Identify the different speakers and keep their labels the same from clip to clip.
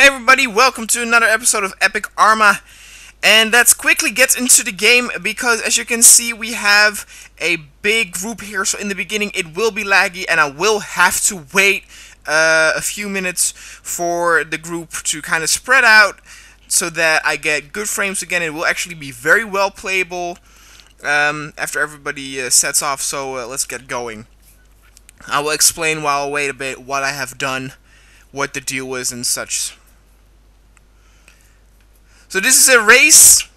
Speaker 1: Hey everybody, welcome to another episode of Epic Arma. And let's quickly get into the game because as you can see we have a big group here. So in the beginning it will be laggy and I will have to wait a few minutes for the group to kind of spread out so that I get good frames again. It will actually be very well playable after everybody sets off, so let's get going. I will explain while I wait a bit what I have done, what the deal is and such. So this is a race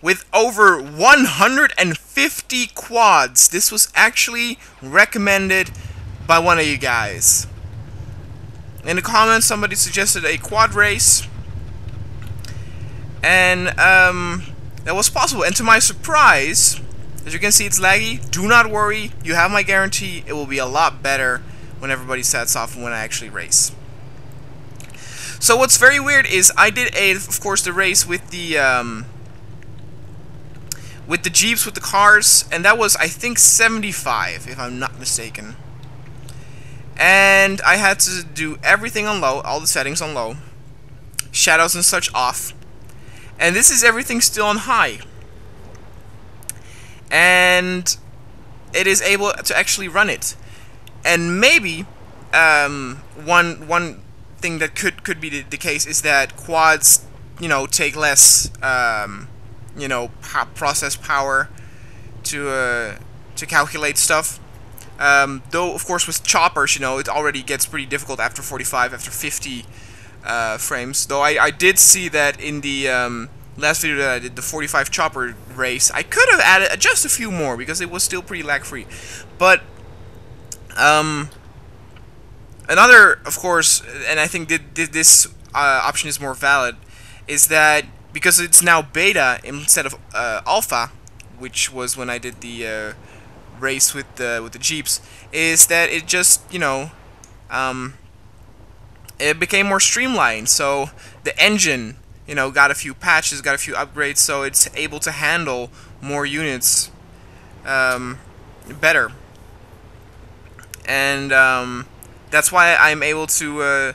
Speaker 1: with over 150 quads. This was actually recommended by one of you guys. In the comments somebody suggested a quad race. And that was possible. And to my surprise, as you can see it's laggy. Do not worry, you have my guarantee. It will be a lot better when everybody sets off and when I actually race. So what's very weird is I did of course the race with the Jeeps, with the cars, and that was I think 75 if I'm not mistaken. And I had to do everything on low, all the settings on low, shadows and such off, and this is everything still on high. And it is able to actually run it. And maybe one thing that could be the case is that quads, take less, process power to calculate stuff. Though, of course, with choppers, it already gets pretty difficult after 45, after 50 frames. Though I did see that in the last video that I did, the 45 chopper race, I could have added just a few more because it was still pretty lag-free. But another, of course, and I think this option is more valid, is that because it's now beta instead of alpha, which was when I did the race with the Jeeps, is that it just it became more streamlined. So the engine got a few patches, got a few upgrades, so it's able to handle more units better. And that's why I'm able to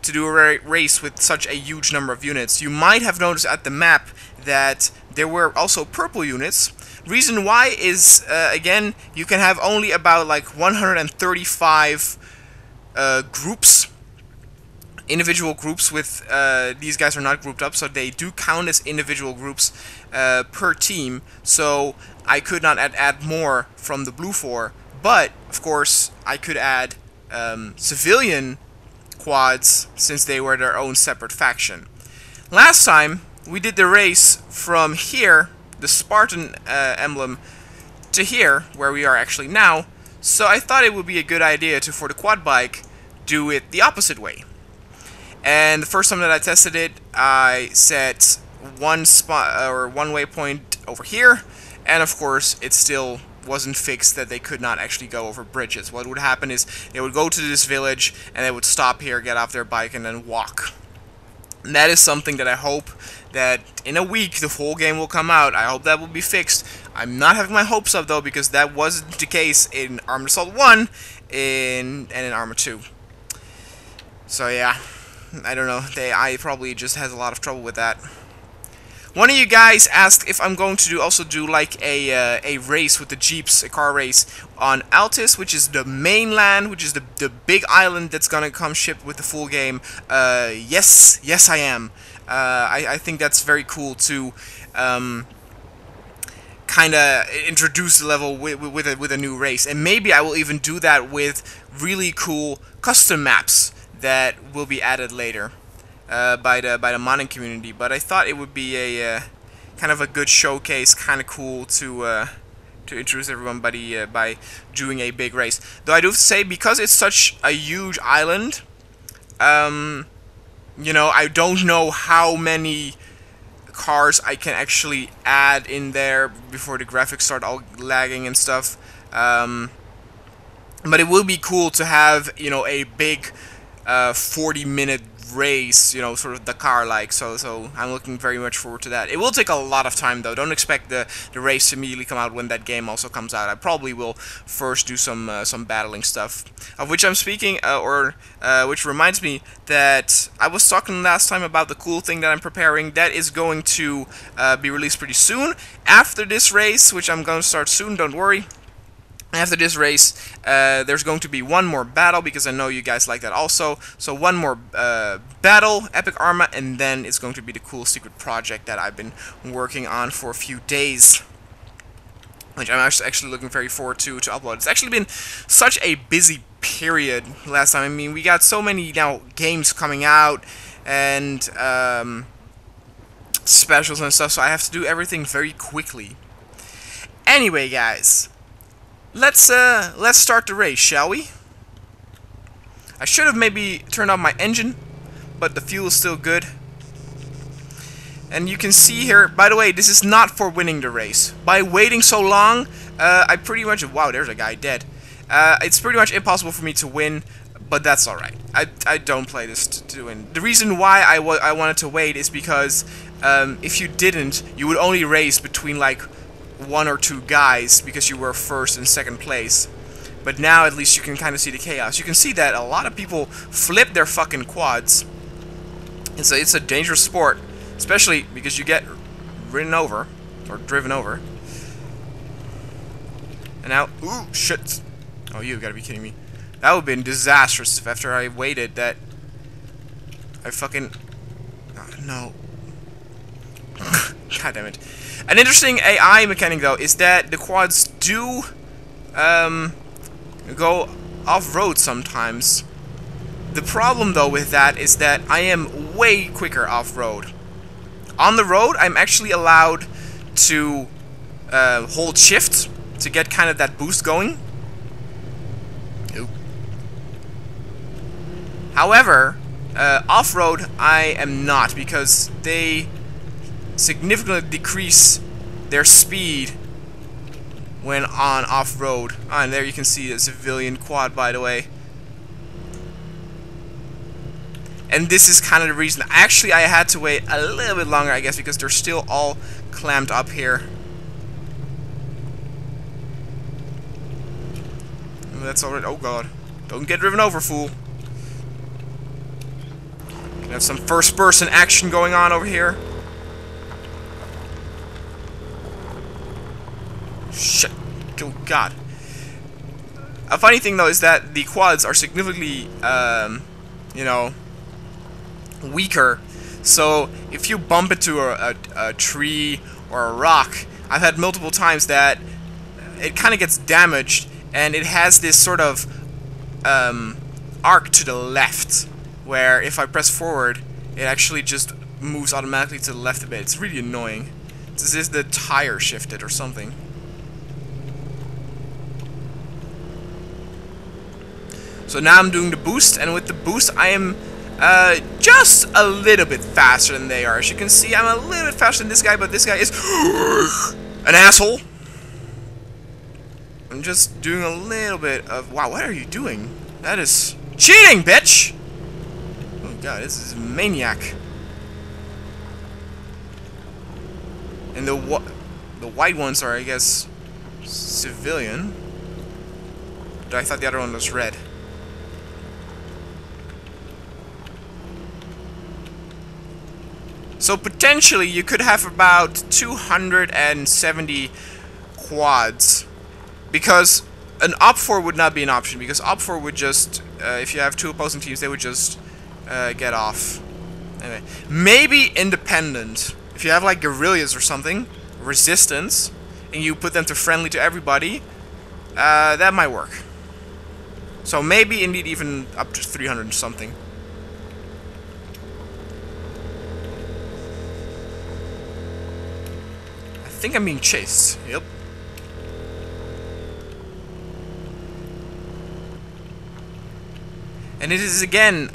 Speaker 1: do a race with such a huge number of units. You might have noticed at the map that there were also purple units. Reason why is, again, you can have only about like 135 groups, individual groups with, these guys are not grouped up, so they do count as individual groups per team. So I could not add more from the blue 4, but of course I could add civilian quads since they were their own separate faction. Last time we did the race from here, the Spartan emblem, to here, where we are actually now, so I thought it would be a good idea to, for the quad bike, do it the opposite way. And the first time that I tested it, I set one spot or one waypoint over here, and of course it still wasn't fixed that they could not actually go over bridges. What would happen is they would go to this village and they would stop here, get off their bike, and then walk. And that is something that I hope that in a week the full game will come out. I hope that will be fixed. I'm not having my hopes up though, because that wasn't the case in Armored Assault 1 and in Arma 2. So yeah, I don't know. I probably just has a lot of trouble with that. One of you guys asked if I'm going to also do like a race with the Jeeps, a car race on Altis, which is the mainland, which is the big island that's gonna come shipped with the full game. Yes I am. I think that's very cool to kind of introduce the level with a new race, and maybe I will even do that with really cool custom maps that will be added later. By the modding community, but I thought it would be a kind of a good showcase, kind of cool to introduce everybody by doing a big race. Though I do have to say, because it's such a huge island, I don't know how many cars I can actually add in there before the graphics start all lagging and stuff. But it will be cool to have a big 40-minute race, you know, sort of Dakar-like. So I'm looking very much forward to that. It will take a lot of time though. Don't expect the race to immediately come out when that game also comes out. I probably will first do some battling stuff, of which I'm speaking, which reminds me that I was talking last time about the cool thing that I'm preparing. That is going to be released pretty soon after this race, which I'm going to start soon. Don't worry. After this race, there's going to be one more battle, because I know you guys like that also. So one more battle, Epic Arma, and then it's going to be the cool secret project that I've been working on for a few days, which I'm actually looking very forward to upload. It's actually been such a busy period last time. I mean, we got so many now games coming out, and specials and stuff, so I have to do everything very quickly. Anyway, guys, let's start the race, shall we? I should have maybe turned on my engine, but the fuel is still good. And you can see here, by the way, this is not for winning the race. By waiting so long, I pretty much... Wow, there's a guy dead. It's pretty much impossible for me to win, but that's alright. I don't play this to win. The reason why I wanted to wait is because if you didn't, you would only race between like 1 or 2 guys, because you were first and second place. But now at least you can kind of see the chaos. You can see that a lot of people flip their fucking quads. It's a dangerous sport, especially because you get ridden over or driven over. And now, ooh, shit! Oh, you gotta be kidding me! That would have been disastrous if after I waited that I fucking no. God damn it! An interesting AI mechanic, though, is that the quads do go off-road sometimes. The problem, though, with that is that I am way quicker off-road. On the road, I'm actually allowed to hold shift to get kind of that boost going. Ooh. However, off-road, I am not, because they significantly decrease their speed when on off-road. And there you can see a civilian quad, by the way. And this is kind of the reason. Actually, I had to wait a little bit longer, I guess, because they're still all clamped up here. That's alright. Oh god. Don't get driven over, fool. Can have some first-person action going on over here. Shit. Oh god. A funny thing, though, is that the quads are significantly, you know, weaker. So if you bump into a tree or a rock, I've had multiple times that it kind of gets damaged, and it has this sort of arc to the left, where if I press forward, it actually just moves automatically to the left a bit. It's really annoying. It's as if the tire shifted or something. So now I'm doing the boost, and with the boost I am just a little bit faster than they are. As you can see, I'm a little bit faster than this guy, but this guy is an asshole. I'm just doing a little bit of... Wow, what are you doing? That is cheating, bitch! Oh god, this is maniac. And the white ones are, I guess, civilian. But I thought the other one was red. So potentially you could have about 270 quads, because an op4 would not be an option, because op4 would just, if you have 2 opposing teams, they would just get off. Anyway, maybe independent. If you have like guerrillas or something, resistance, and you put them to friendly to everybody, that might work. So maybe indeed even up to 300 something. I think I'm being chased. Yep. And it is again,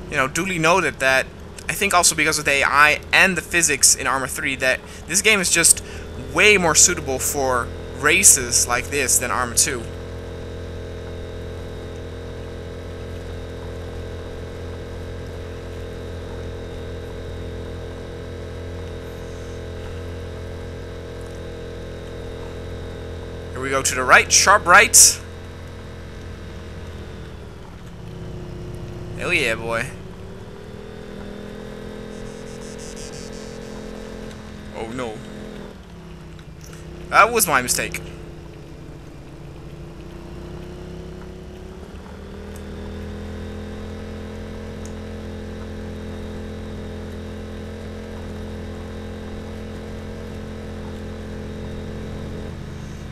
Speaker 1: you know, duly noted that I think also because of the AI and the physics in Arma 3 that this game is just way more suitable for races like this than Arma 2. Here we go to the right, sharp right. Hell yeah, boy. Oh no. That was my mistake.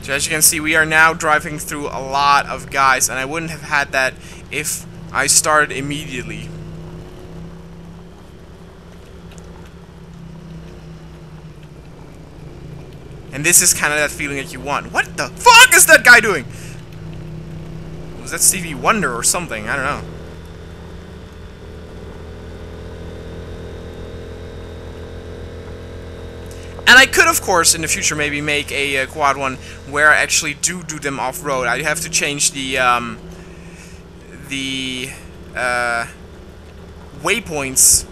Speaker 1: So as you can see, we are now driving through a lot of guys, and I wouldn't have had that if I started immediately. And this is kind of that feeling that you want. What the fuck is that guy doing? Was that Stevie Wonder or something? I don't know. And I could, of course, in the future maybe make a quad one where I actually do them off-road. I have to change the waypoints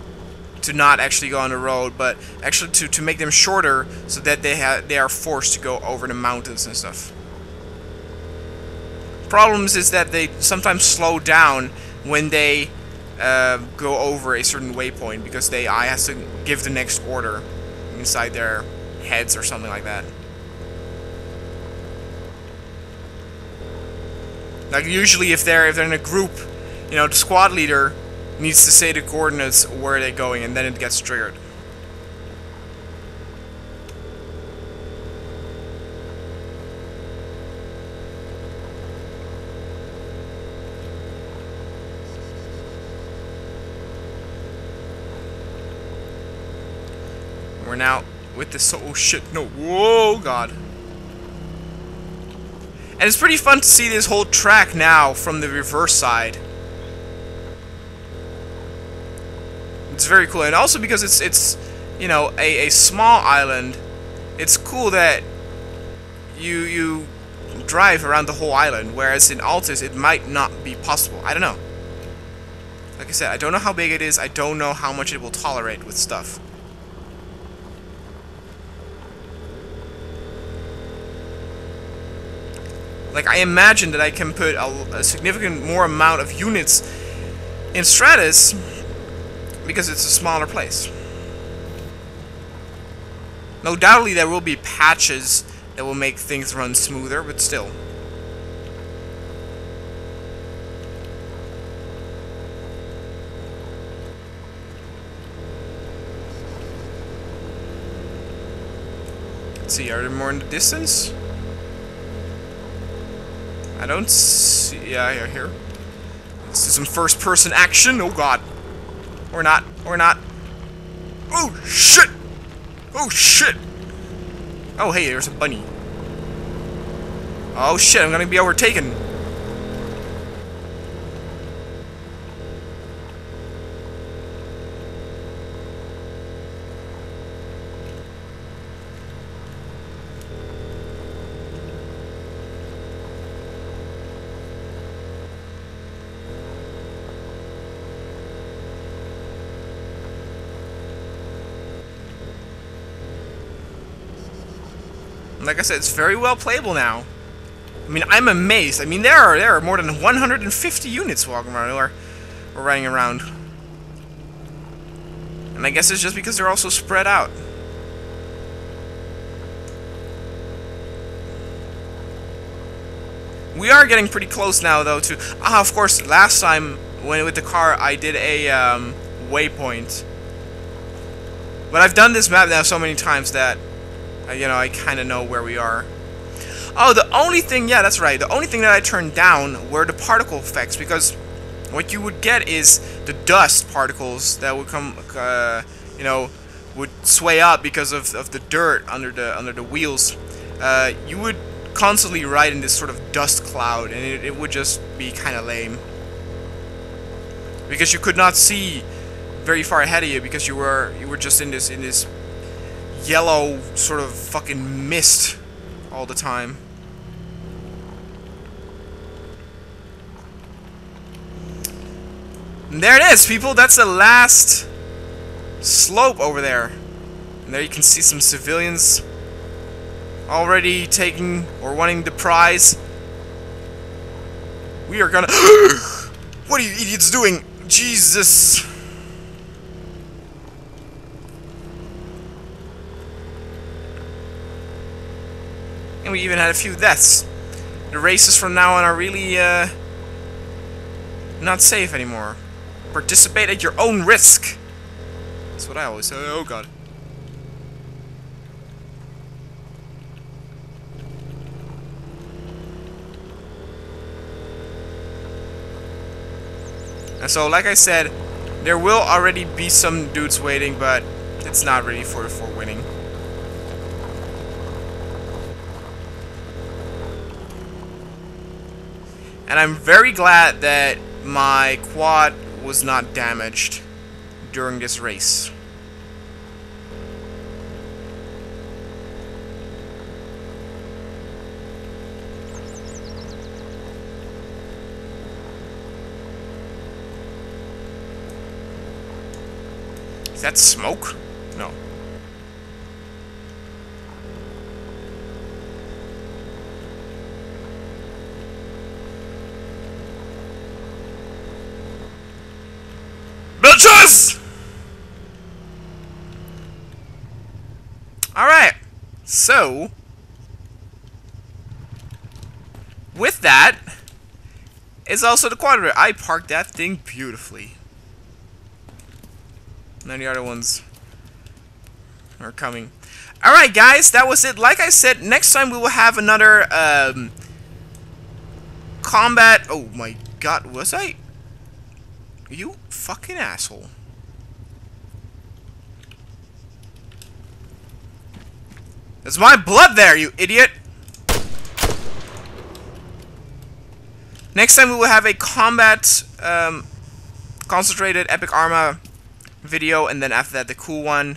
Speaker 1: to not actually go on the road, but actually to make them shorter so that they are forced to go over the mountains and stuff. Problems is that they sometimes slow down when they go over a certain waypoint because the AI has to give the next order inside their heads or something like that. Like usually if they're in a group, you know, the squad leader needs to say the coordinates where they're going, and then it gets triggered. We're now with this. Oh shit! No! Whoa, God! And it's pretty fun to see this whole track now from the reverse side. It's very cool, and also because it's you know, a small island. It's cool that you drive around the whole island, whereas in Altis it might not be possible. I don't know. Like I said, I don't know how big it is. I don't know how much it will tolerate with stuff. Like, I imagine that I can put a significant more amount of units in Stratus because it's a smaller place. No doubtly there will be patches that will make things run smoother, but still. Let's see, are there more in the distance? I don't see... Yeah, here. Let's do some first-person action. Oh, God. Or not. Or not. Oh, shit! Oh, shit! Oh, hey, there's a bunny. Oh, shit, I'm gonna be overtaken. Like I said, it's very well playable now. I mean, I'm amazed. I mean, there are more than 150 units walking around or running around. And I guess it's just because they're also spread out. We are getting pretty close now, though, to... Ah, of course, last time, when with the car, I did a waypoint. But I've done this map now so many times that... you know, I kind of know where we are. Oh, the only thing... Yeah, that's right. The only thing that I turned down were the particle effects, because what you would get is the dust particles that would come, you know, would sway up because of the dirt under the wheels. You would constantly ride in this sort of dust cloud, and it would just be kind of lame. Because you could not see very far ahead of you, because you were just in this yellow sort of fucking mist all the time. And there it is, people. That's the last slope over there. And there you can see some civilians. already taking or wanting the prize. We are gonna... What are you idiots doing? Jesus. And we even had a few deaths. The races from now on are really not safe anymore. Participate at your own risk. That's what I always say. Oh god. And so, like I said, there will already be some dudes waiting, but it's not really for winning. And I'm very glad that my quad was not damaged during this race. Is that smoke? No. Bitches! Alright. So, with that, is also the quadrant. I parked that thing beautifully. And then the other ones are coming. Alright guys, that was it. Like I said, next time we will have another combat. Oh my god, was I? You fucking asshole. There's my blood there, you idiot. Next time we will have a combat concentrated epic Arma video, and then after that the cool one,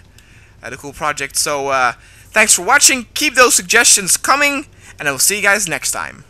Speaker 1: the cool project. So thanks for watching, keep those suggestions coming, and I will see you guys next time.